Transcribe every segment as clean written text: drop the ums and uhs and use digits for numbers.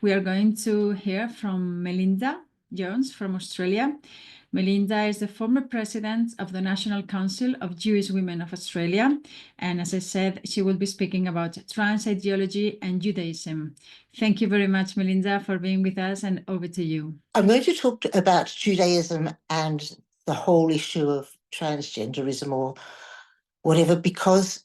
We are going to hear from Melinda Jones from Australia. Melinda is the former president of the National Council of Jewish Women of Australia. And as I said, she will be speaking about trans ideology and Judaism. Thank you very much, Melinda, for being with us, and over to you. I'm going to talk about Judaism and the whole issue of transgenderism or whatever, because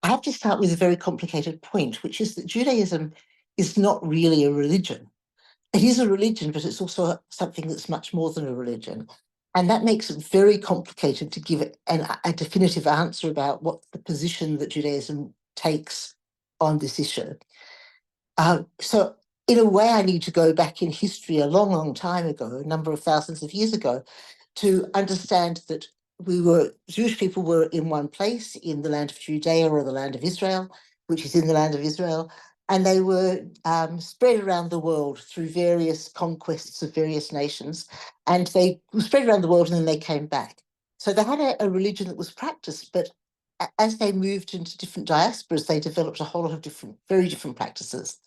I have to start with a very complicated point, which is that Judaism is not really a religion. It is a religion, but it's also something that's much more than a religion. And that makes it very complicated to give a definitive answer about what the position that Judaism takes on this issue. So in a way, I need to go back in history a long, long time ago, a number of thousands of years ago, to understand that Jewish people were in one place in the land of Judea or the land of Israel, which is in the land of Israel, and they were spread around the world through various conquests of various nations, and they were spread around the world and then they came back. So they had a religion that was practiced, but as they moved into different diasporas, they developed a whole lot of very different practices.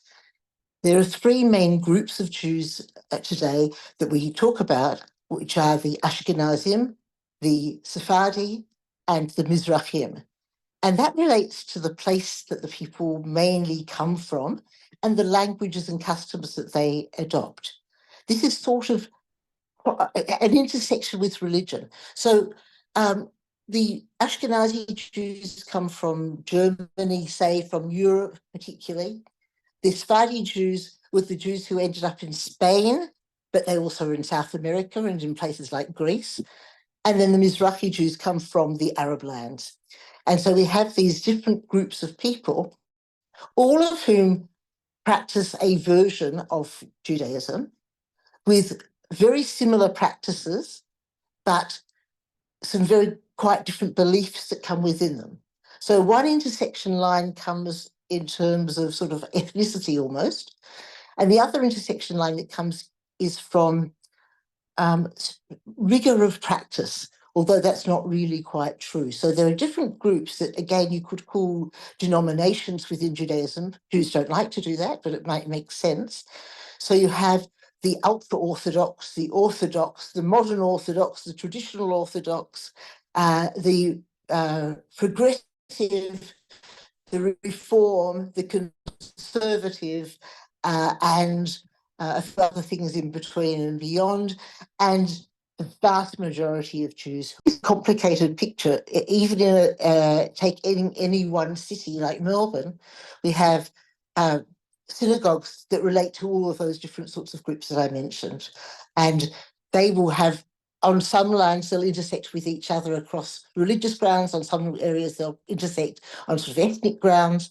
There are three main groups of Jews today that we talk about, which are the Ashkenazim, the Sephardi, and the Mizrahim. And that relates to the place that the people mainly come from and the languages and customs that they adopt. This is sort of an intersection with religion. So the Ashkenazi Jews come from Germany, say, from Europe particularly. The Sephardi Jews were the Jews who ended up in Spain, but they also were in South America and in places like Greece. And then the Mizrahi Jews come from the Arab lands. And so we have these different groups of people, all of whom practice a version of Judaism with very similar practices, but some quite different beliefs that come within them. So one intersection line comes in terms of sort of ethnicity almost, and the other intersection line that comes is from rigor of practice, although that's not really quite true. So there are different groups that, again, you could call denominations within Judaism. Jews don't like to do that, but it might make sense. So you have the ultra-Orthodox, the Orthodox, the modern Orthodox, the traditional Orthodox, the progressive, the Reform, the Conservative, and a few other things in between and beyond, and the vast majority of Jews. It's a complicated picture. Even in take any one city like Melbourne, we have synagogues that relate to all of those different sorts of groups that I mentioned, and they will have, on some lines, they'll intersect with each other across religious grounds. On some areas, they'll intersect on sort of ethnic grounds.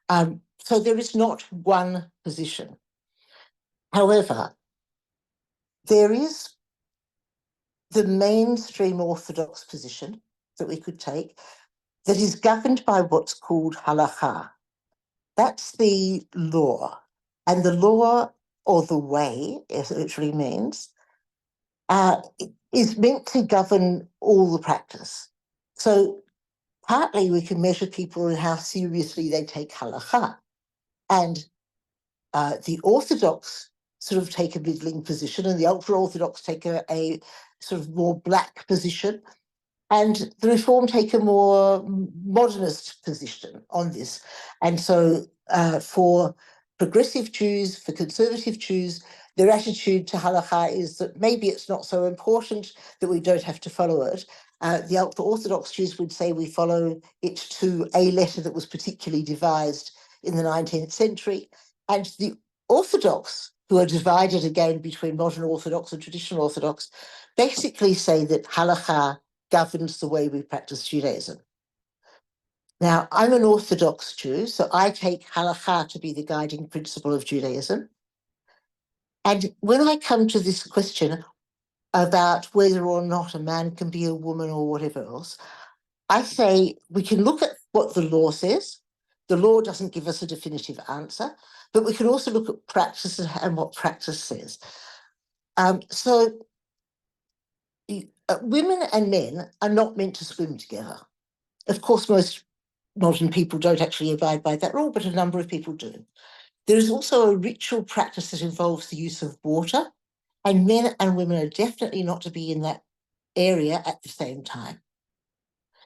So there is not one position. However, there is the mainstream Orthodox position that we could take that is governed by what's called halakha. That's the law. And the law, or the way, as it literally means, is meant to govern all the practice. So partly we can measure people in how seriously they take halakha. And the Orthodox sort of take a middling position, and the ultra-Orthodox take a sort of more black position, and the Reform take a more modernist position on this. And so for progressive Jews, for conservative Jews, their attitude to halakha is that maybe it's not so important, that we don't have to follow it. The ultra-Orthodox Jews would say we follow it to a letter that was particularly devised in the 19th century. And the Orthodox, who are divided again between modern Orthodox and traditional Orthodox, basically say that halakha governs the way we practice Judaism. Now, I'm an Orthodox Jew, so I take halakha to be the guiding principle of Judaism. And when I come to this question about whether or not a man can be a woman or whatever else, I say we can look at what the law says. The law doesn't give us a definitive answer, but we can also look at practice and what practice says. So women and men are not meant to swim together. Of course, most modern people don't actually abide by that rule, but a number of people do. There is also a ritual practice that involves the use of water, and men and women are definitely not to be in that area at the same time.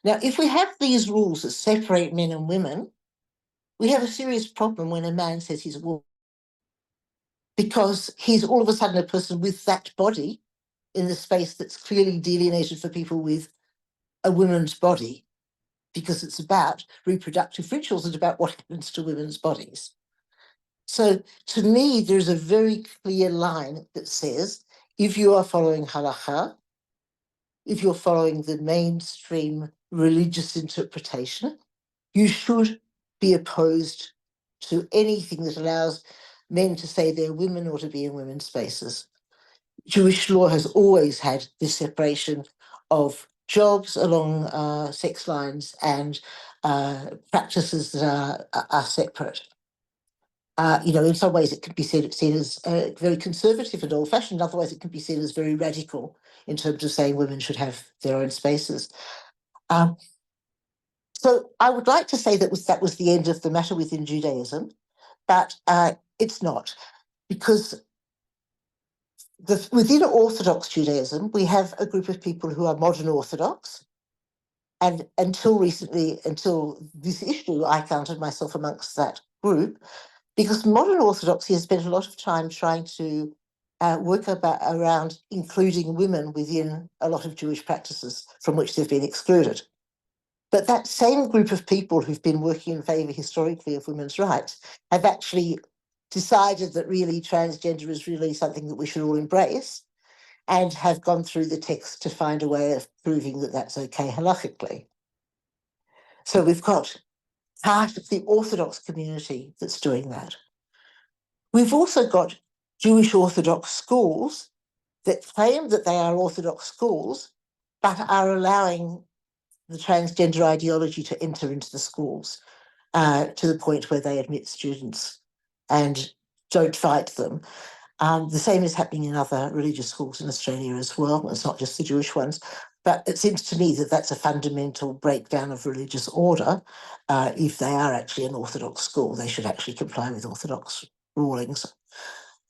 Now, if we have these rules that separate men and women, we have a serious problem when a man says he's a woman, because he's all of a sudden a person with that body in the space that's clearly delineated for people with a woman's body, because it's about reproductive rituals and about what happens to women's bodies. So to me, there's a very clear line that says, if you are following halakha, if you're following the mainstream religious interpretation, you should be opposed to anything that allows men to say they're women or to be in women's spaces. Jewish law has always had this separation of jobs along sex lines and practices that are separate. In some ways it can be seen as very conservative and old-fashioned. Otherwise, it can be seen as very radical in terms of saying women should have their own spaces. So I would like to say that was the end of the matter within Judaism, but it's not, because within Orthodox Judaism, we have a group of people who are modern Orthodox. And until recently, until this issue, I counted myself amongst that group, because modern Orthodoxy has spent a lot of time trying to work around including women within a lot of Jewish practices from which they've been excluded. But that same group of people who've been working in favour historically of women's rights have actually decided that really transgender is really something that we should all embrace, and have gone through the text to find a way of proving that that's okay halachically. So we've got part of the Orthodox community that's doing that. We've also got Jewish Orthodox schools that claim that they are Orthodox schools, but are allowing the transgender ideology to enter into the schools to the point where they admit students and don't fight them. The same is happening in other religious schools in Australia as well. It's not just the Jewish ones. But it seems to me that that's a fundamental breakdown of religious order. If they are actually an Orthodox school, they should actually comply with Orthodox rulings.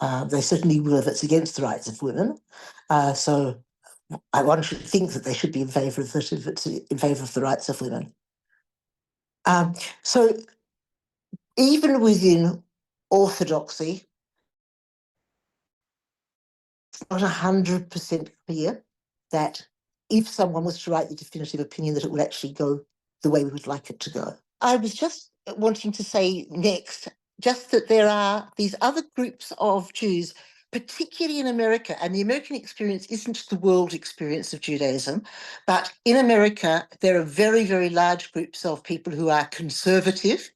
They certainly will if it's against the rights of women. So one should think that they should be in favour of that if it's in favour of the rights of women. So even within Orthodoxy, it's not 100% clear that if someone was to write the definitive opinion, that it would actually go the way we would like it to go. I was just wanting to say next, just that there are these other groups of Jews, particularly in America, and the American experience isn't the world experience of Judaism, but in America, there are very, very large groups of people who are conservative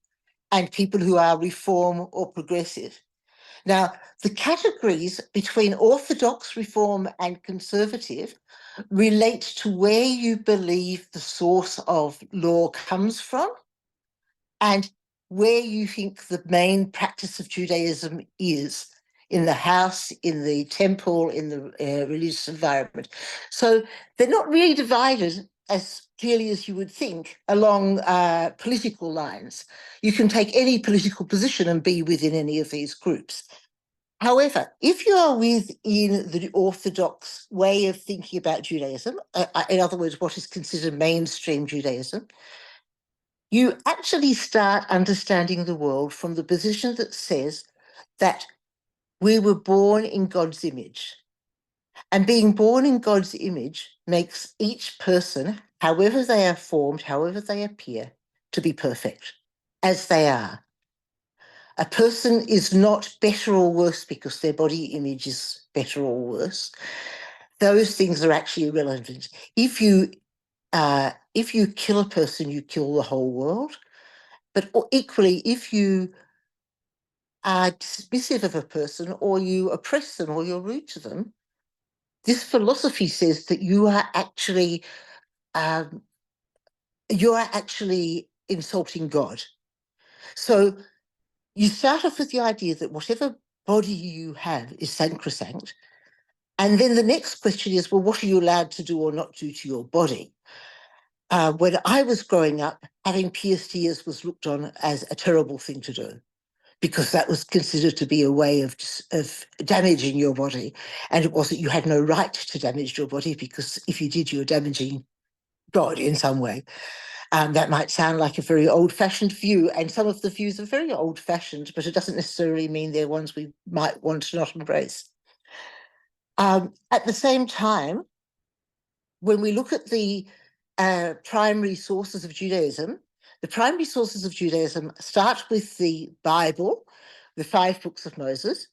and people who are reform or progressive. Now, the categories between Orthodox, Reform, and Conservative relate to where you believe the source of law comes from and where you think the main practice of Judaism is, in the house, in the temple, in the religious environment. So they're not really divided as clearly as you would think along political lines. You can take any political position and be within any of these groups. However, if you are within the Orthodox way of thinking about Judaism, in other words, what is considered mainstream Judaism, you actually start understanding the world from the position that says that we were born in God's image. And being born in God's image makes each person, however they are formed, however they appear, to be perfect, as they are. A person is not better or worse because their body image is better or worse. Those things are actually irrelevant. If you kill a person, you kill the whole world. But equally, if you are dismissive of a person, or you oppress them, or you're rude to them, this philosophy says that you are actually insulting God. So you start off with the idea that whatever body you have is sacrosanct. And then the next question is, well, what are you allowed to do or not do to your body? When I was growing up, having pierced ears was looked on as a terrible thing to do. because that was considered to be a way of damaging your body. And it wasn't, you had no right to damage your body, because if you did, you were damaging God in some way. That might sound like a very old-fashioned view, and some of the views are very old-fashioned, but it doesn't necessarily mean they're ones we might want to not embrace. At the same time, when we look at the primary sources of Judaism, the primary sources of Judaism start with the Bible, the 5 books of Moses,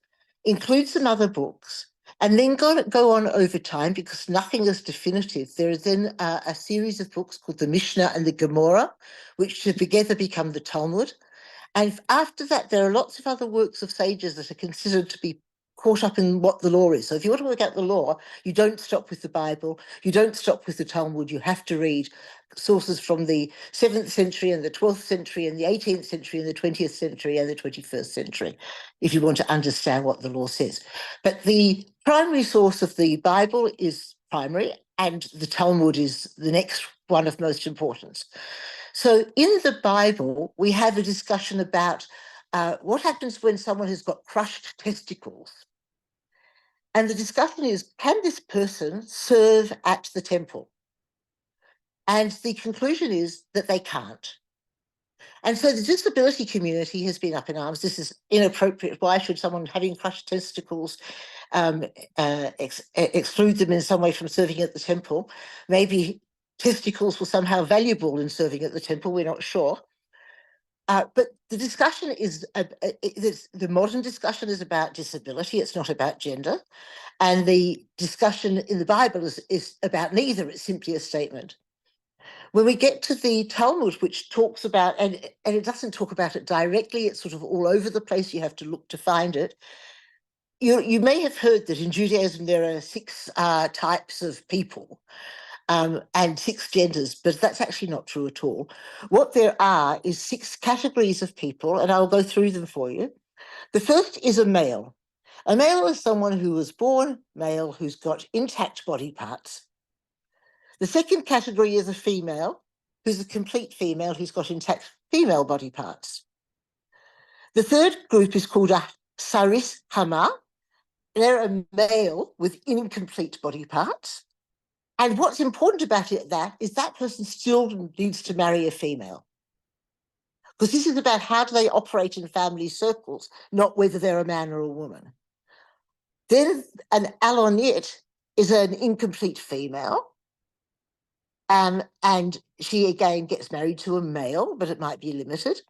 include some other books, and then go on over time, because nothing is definitive. There is then a series of books called the Mishnah and the Gemara, which together become the Talmud. And after that, there are lots of other works of sages that are considered to be caught up in what the law is. So if you want to work out the law, you don't stop with the Bible, you don't stop with the Talmud, you have to read sources from the 7th century and the 12th century and the 18th century and the 20th century and the 21st century, if you want to understand what the law says. But the primary source of the Bible is primary, and the Talmud is the next one of most importance. So in the Bible, we have a discussion about what happens when someone has got crushed testicles. And the discussion is, can this person serve at the temple? And the conclusion is that they can't. And so the disability community has been up in arms. This is inappropriate. Why should someone having crushed testicles exclude them in some way from serving at the temple? Maybe testicles were somehow valuable in serving at the temple, we're not sure. But the discussion is, the modern discussion is about disability, it's not about gender. And the discussion in the Bible is about neither, it's simply a statement. When we get to the Talmud, which talks about, and it doesn't talk about it directly, it's sort of all over the place, you have to look to find it. You may have heard that in Judaism there are 6 types of people. And 6 genders, but that's actually not true at all. What there are is 6 categories of people, and I'll go through them for you. The first is a male. A male is someone who was born male, who's got intact body parts. The second category is a female, who's a complete female, who's got intact female body parts. The third group is called a saris hama. They're a male with incomplete body parts. And what's important about that is that person still needs to marry a female. Because this is about how do they operate in family circles, not whether they're a man or a woman. Then an alonit is an incomplete female. And she again gets married to a male, but it might be limited.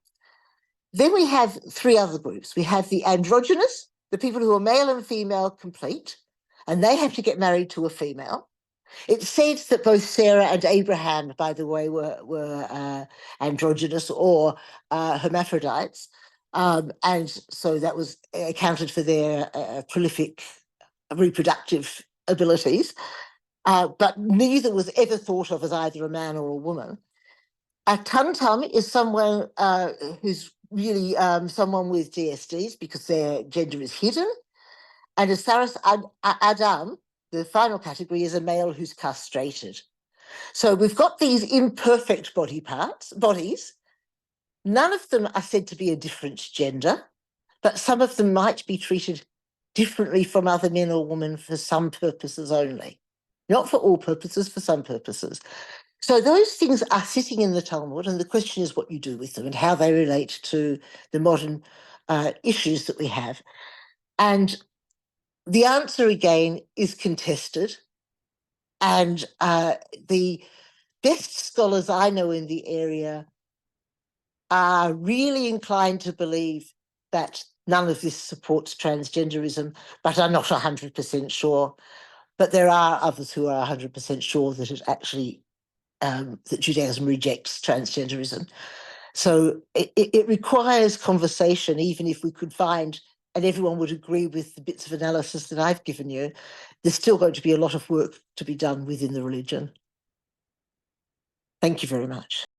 Then we have 3 other groups. We have the androgynous, the people who are male and female complete, and they have to get married to a female. It's said that both Sarah and Abraham, by the way, were androgynous or hermaphrodites. And so that was accounted for their prolific reproductive abilities. But neither was ever thought of as either a man or a woman. A tum-tum is someone who's really someone with DSDs because their gender is hidden. And a saris adam, the final category, is a male who's castrated. So we've got these imperfect bodies. None of them are said to be a different gender, but some of them might be treated differently from other men or women for some purposes only. Not for all purposes, for some purposes. So those things are sitting in the Talmud, and the question is what you do with them and how they relate to the modern issues that we have. And the answer, again, is contested. And the best scholars I know in the area are really inclined to believe that none of this supports transgenderism, but are not 100% sure. But there are others who are 100% sure that it actually, that Judaism rejects transgenderism. So it requires conversation, even if we could find, and everyone would agree with the bits of analysis that I've given you, there's still going to be a lot of work to be done within the religion. Thank you very much.